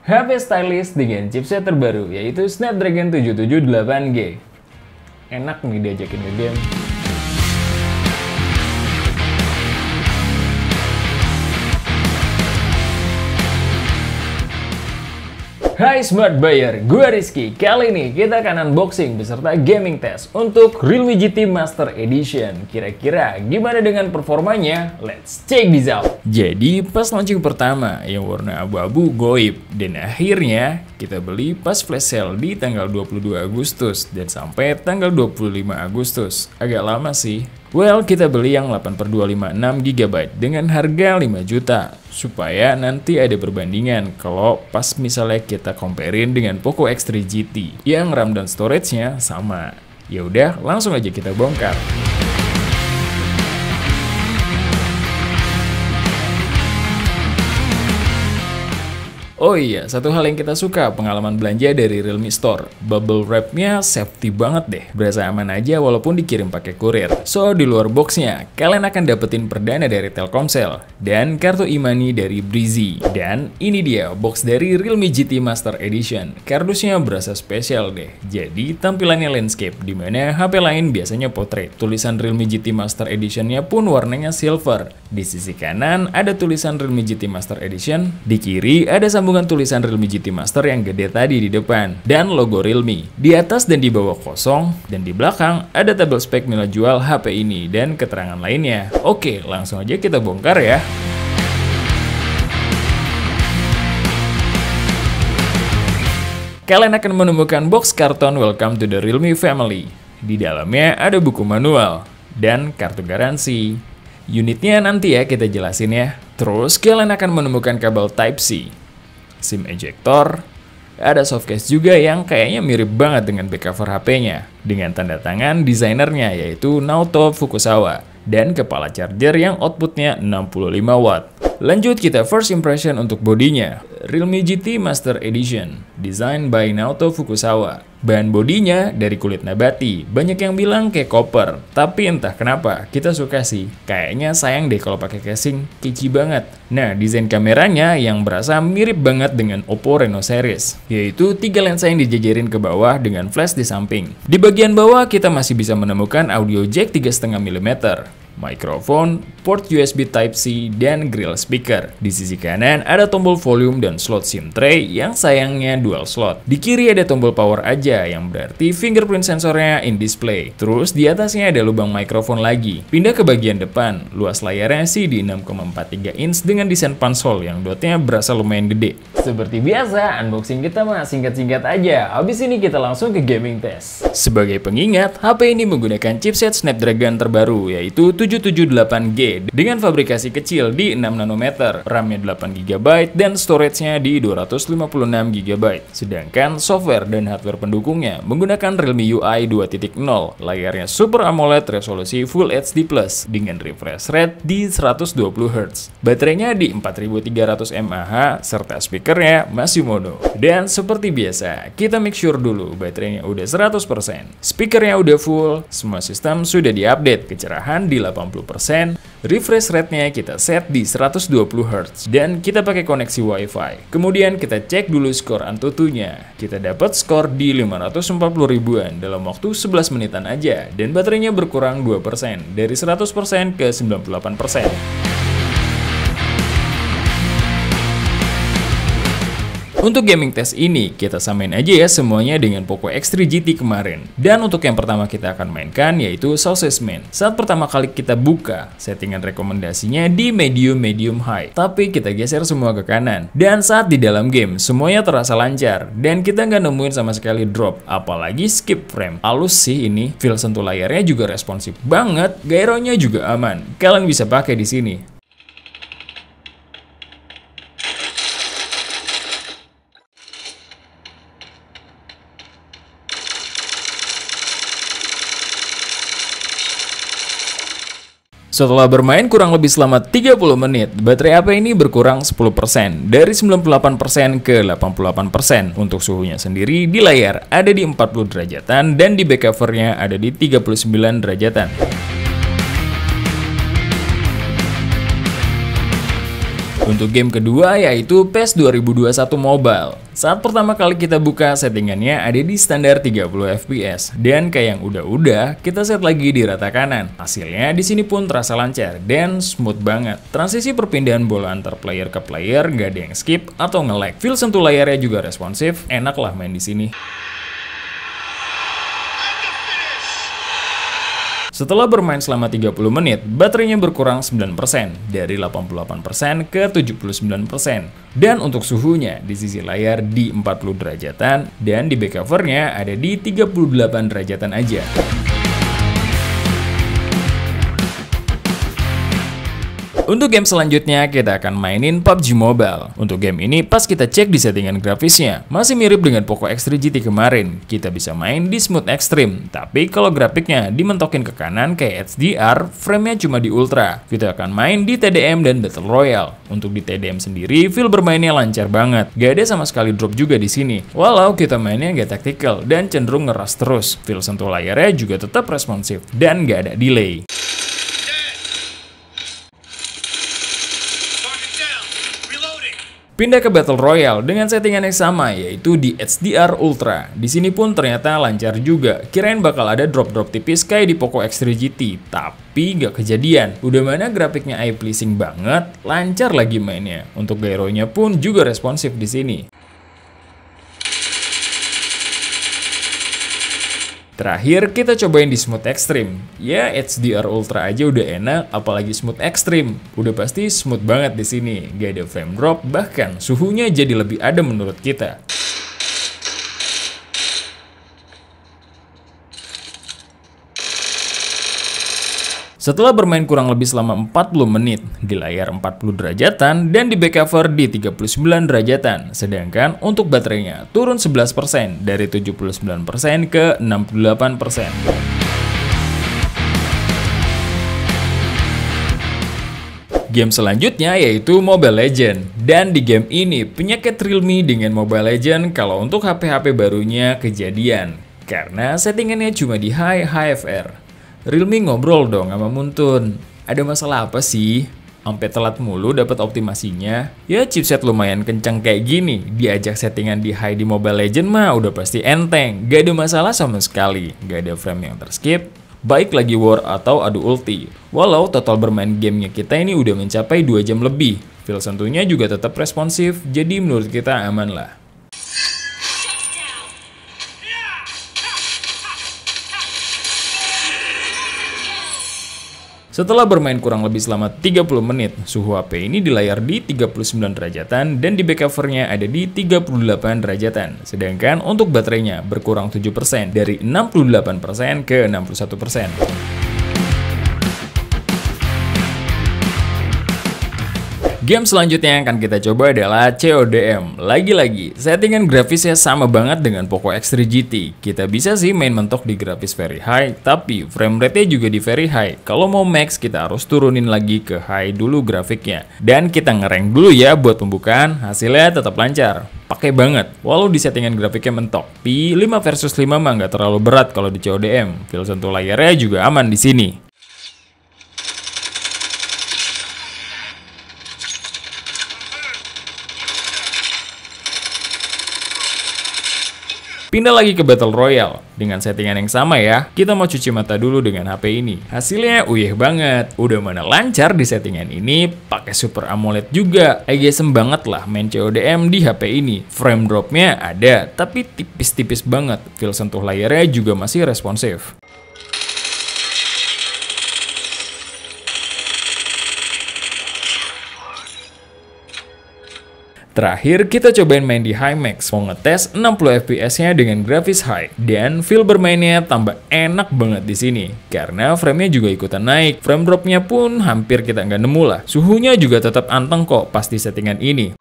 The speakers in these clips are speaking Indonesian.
HP stylish dengan chipset terbaru yaitu Snapdragon 778G. Enak nih diajakin ngegame. Hai Smart Buyer, gue Rizky. Kali ini kita akan unboxing beserta gaming test untuk Realme GT Master Edition. Kira-kira gimana dengan performanya? Let's check this out. Jadi pas launching pertama yang warna abu-abu goib, dan akhirnya kita beli pas flash sale di tanggal 22 Agustus dan sampai tanggal 25 Agustus. Agak lama sih. Well, kita beli yang 8/256GB dengan harga 5 juta. Supaya nanti ada perbandingan kalau pas misalnya kita comparein dengan Poco X3 GT yang RAM dan storage-nya sama. Ya udah, langsung aja kita bongkar. Oh iya, satu hal yang kita suka pengalaman belanja dari Realme Store. Bubble wrap-nya safety banget deh. Berasa aman aja walaupun dikirim pakai kurir. So, di luar boxnya, kalian akan dapetin perdana dari Telkomsel dan kartu e-money dari Breezy. Dan ini dia box dari Realme GT Master Edition. Kardusnya berasa spesial deh. Jadi, tampilannya landscape, dimana HP lain biasanya portrait. Tulisan Realme GT Master Edition-nya pun warnanya silver. Di sisi kanan ada tulisan Realme GT Master Edition. Di kiri ada sambungan tulisan Realme GT Master yang gede tadi di depan dan logo Realme. Di atas dan di bawah kosong, dan di belakang ada tabel spek nilai jual HP ini dan keterangan lainnya. Oke, langsung aja kita bongkar ya. Kalian akan menemukan box karton Welcome to the Realme Family. Di dalamnya ada buku manual dan kartu garansi. Unitnya nanti ya kita jelasin ya. Terus kalian akan menemukan kabel Type-C, SIM ejector, ada softcase juga yang kayaknya mirip banget dengan back cover HP-nya, dengan tanda tangan desainernya yaitu Naoto Fukusawa, dan kepala charger yang outputnya 65 watt. Lanjut kita first impression untuk bodinya. Realme GT Master Edition, designed by Naoto Fukusawa. Bahan bodinya dari kulit nabati, banyak yang bilang kayak copper, tapi entah kenapa kita suka sih. Kayaknya sayang deh kalau pakai casing, kece banget. Nah, desain kameranya yang berasa mirip banget dengan Oppo Reno series, yaitu 3 lensa yang dijajarin ke bawah dengan flash di samping. Di bagian bawah kita masih bisa menemukan audio jack 3,5 mm, mikrofon, port USB Type-C, dan grill speaker. Di sisi kanan ada tombol volume dan slot SIM tray yang sayangnya dual slot. Di kiri ada tombol power aja yang berarti fingerprint sensornya in display. Terus di atasnya ada lubang mikrofon lagi. Pindah ke bagian depan, luas layarnya sih di 6,43 inch dengan desain pansol yang dotnya berasa lumayan gede. Seperti biasa, unboxing kita mah singkat-singkat aja. Habis ini kita langsung ke gaming test. Sebagai pengingat, HP ini menggunakan chipset Snapdragon terbaru yaitu 778G dengan fabrikasi kecil di 6 nanometer, RAM-nya 8GB dan storage-nya di 256GB. Sedangkan software dan hardware pendukungnya menggunakan Realme UI 2.0, layarnya Super AMOLED resolusi Full HD+ dengan refresh rate di 120Hz. Baterainya di 4300 mAh serta speakernya masih mono. Dan seperti biasa, kita make sure dulu baterainya udah 100%, speakernya udah full, semua sistem sudah diupdate, kecerahan di 80%, refresh rate-nya kita set di 120Hz, dan kita pakai koneksi Wi-Fi. Kemudian kita cek dulu skor Antutunya. Kita dapat skor di 540 ribuan dalam waktu 11 menitan aja, dan baterainya berkurang 2%, dari 100% ke 98%. Untuk gaming test ini, kita samain aja ya semuanya dengan Poco X3 GT kemarin. Dan untuk yang pertama kita akan mainkan yaitu Sausage Man. Saat pertama kali kita buka, settingan rekomendasinya di medium high. Tapi kita geser semua ke kanan. Dan saat di dalam game, semuanya terasa lancar. Dan kita nggak nemuin sama sekali drop, apalagi skip frame. Halus sih ini, feel sentuh layarnya juga responsif banget, gyronya juga aman. Kalian bisa pakai di sini. Setelah bermain kurang lebih selama 30 menit, baterai HP ini berkurang 10%, dari 98% ke 88%. Untuk suhunya sendiri di layar ada di 40 derajatan dan di back covernya ada di 39 derajatan. Untuk game kedua yaitu PES 2021 Mobile. Saat pertama kali kita buka, settingannya ada di standar 30 FPS. Dan kayak yang udah-udah, kita set lagi di rata kanan. Hasilnya di sini pun terasa lancar dan smooth banget. Transisi perpindahan bola antar player ke player gak ada yang skip atau nge-lag. Feel sentuh layarnya juga responsif, enak lah main di sini. Setelah bermain selama 30 menit, baterainya berkurang 9%, dari 88% ke 79%. Dan untuk suhunya, di sisi layar di 40 derajatan, dan di back covernya ada di 38 derajatan aja. Untuk game selanjutnya, kita akan mainin PUBG Mobile. Untuk game ini, pas kita cek di settingan grafisnya, masih mirip dengan Poco X3 GT kemarin. Kita bisa main di Smooth Extreme, tapi kalau grafiknya dimentokin ke kanan kayak HDR, framenya cuma di Ultra. Kita akan main di TDM dan Battle Royale. Untuk di TDM sendiri, feel bermainnya lancar banget. Gak ada sama sekali drop juga di sini. Walau kita mainnya gak tactical dan cenderung ngeras terus. Feel sentuh layarnya juga tetap responsif dan gak ada delay. Pindah ke Battle Royale dengan settingan yang sama, yaitu di HDR Ultra. Di sini pun ternyata lancar juga. Kirain bakal ada drop-drop tipis kayak di Poco X3 GT, tapi gak kejadian. Udah mana grafiknya eye pleasing banget, lancar lagi mainnya. Untuk gyronya pun juga responsif di sini. Terakhir, kita cobain di Smooth Extreme. Ya, HDR Ultra aja udah enak, apalagi Smooth Extreme. Udah pasti smooth banget di sini. Gak ada frame drop, bahkan suhunya jadi lebih adem menurut kita. Setelah bermain kurang lebih selama 40 menit, di layar 40 derajatan dan di back cover di 39 derajatan. Sedangkan untuk baterainya turun 11% dari 79% ke 68%. Game selanjutnya yaitu Mobile Legends. Dan di game ini penyakit Realme dengan Mobile Legends kalau untuk HP-HP barunya kejadian. Karena settingannya cuma di high HFR. Realme ngobrol dong sama Muntun. Ada masalah apa sih? Sampai telat mulu dapat optimasinya. Ya chipset lumayan kencang kayak gini. Diajak settingan di high di Mobile Legends mah udah pasti enteng. Gak ada masalah sama sekali. Gak ada frame yang terskip. Baik lagi war atau adu ulti. Walau total bermain gamenya kita ini udah mencapai 2 jam lebih. Feel sentuhnya juga tetap responsif. Jadi menurut kita aman lah. Setelah bermain kurang lebih selama 30 menit, suhu HP ini di layar di 39 derajatan dan di back covernya ada di 38 derajatan. Sedangkan untuk baterainya berkurang 7% dari 68% ke 61%. Game selanjutnya yang akan kita coba adalah CODM. Lagi-lagi, settingan grafisnya sama banget dengan Poco X3 GT. Kita bisa sih main mentok di grafis very high, tapi frame rate-nya juga di very high. Kalau mau max, kita harus turunin lagi ke high dulu grafiknya. Dan kita ngerank dulu ya buat pembukaan, hasilnya tetap lancar. Pakai banget, walau di settingan grafiknya mentok. Tapi 5 versus 5 mah nggak terlalu berat kalau di CODM. Feel sentuh layarnya juga aman di sini. Pindah lagi ke Battle Royale. Dengan settingan yang sama ya, kita mau cuci mata dulu dengan HP ini. Hasilnya uyeh banget. Udah mana lancar di settingan ini, pakai Super AMOLED juga. Gesem banget lah main CODM di HP ini. Frame dropnya ada, tapi tipis-tipis banget. Feel sentuh layarnya juga masih responsif. Terakhir, kita cobain main di High Max. Mau ngetes 60 FPS-nya dengan grafis high. Dan feel bermainnya tambah enak banget di sini. Karena frame-nya juga ikutan naik. Frame drop-nya pun hampir kita nggak nemu lah. Suhunya juga tetap anteng kok pas di settingan ini.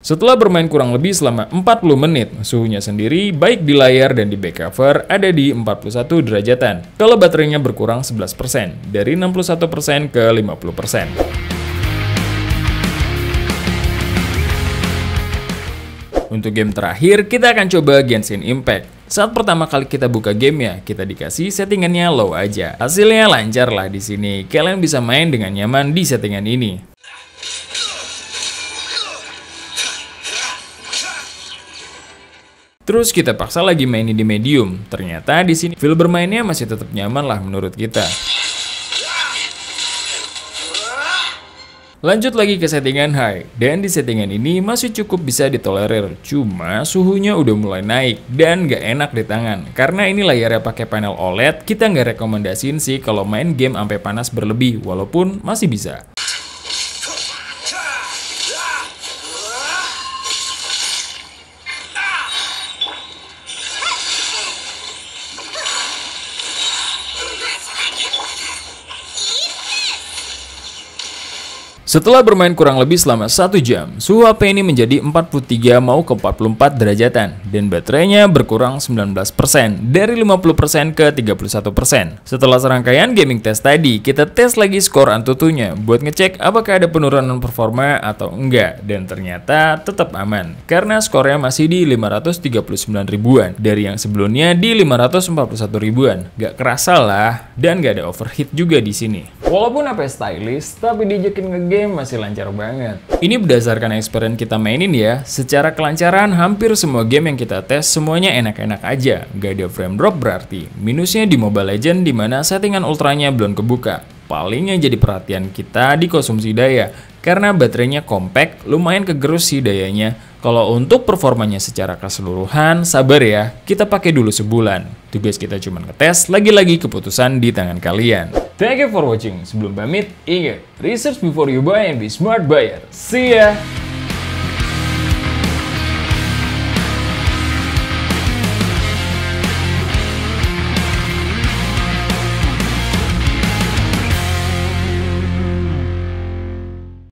Setelah bermain kurang lebih selama 40 menit, suhunya sendiri baik di layar dan di back cover ada di 41 derajatan. Kalau baterainya berkurang 11%, dari 61% ke 50%. Untuk game terakhir, kita akan coba Genshin Impact. Saat pertama kali kita buka gamenya, kita dikasih settingannya low aja. Hasilnya lancar lah di sini. Kalian bisa main dengan nyaman di settingan ini. Terus kita paksa lagi mainin di medium. Ternyata di sini feel bermainnya masih tetap nyaman lah menurut kita. Lanjut lagi ke settingan high, dan di settingan ini masih cukup bisa ditolerir, cuma suhunya udah mulai naik dan gak enak di tangan. Karena ini layarnya pakai panel OLED, kita nggak rekomendasiin sih kalau main game sampai panas berlebih, walaupun masih bisa. Setelah bermain kurang lebih selama 1 jam, suhu HP ini menjadi 43 mau ke 44 derajatan dan baterainya berkurang 19% dari 50% ke 31%. Setelah serangkaian gaming test tadi, kita tes lagi skor Antutunya buat ngecek apakah ada penurunan performa atau enggak, dan ternyata tetap aman karena skornya masih di 539 ribuan dari yang sebelumnya di 541 ribuan. Gak kerasa lah dan gak ada overheat juga di sini. Walaupun HP stylish, tapi diajakin ngegame masih lancar banget. Ini berdasarkan experience kita mainin ya. Secara kelancaran, hampir semua game yang kita tes semuanya enak-enak aja. Gak ada frame drop berarti. Minusnya di Mobile Legends dimana settingan ultranya belum kebuka. Paling yang jadi perhatian kita di konsumsi daya. Karena baterainya compact, lumayan kegerus sih dayanya. Kalau untuk performanya secara keseluruhan, sabar ya, kita pakai dulu sebulan. Tugas kita cuma ngetes, lagi-lagi keputusan di tangan kalian. Thank you for watching. Sebelum pamit, ingat, research before you buy and be smart buyer. See ya!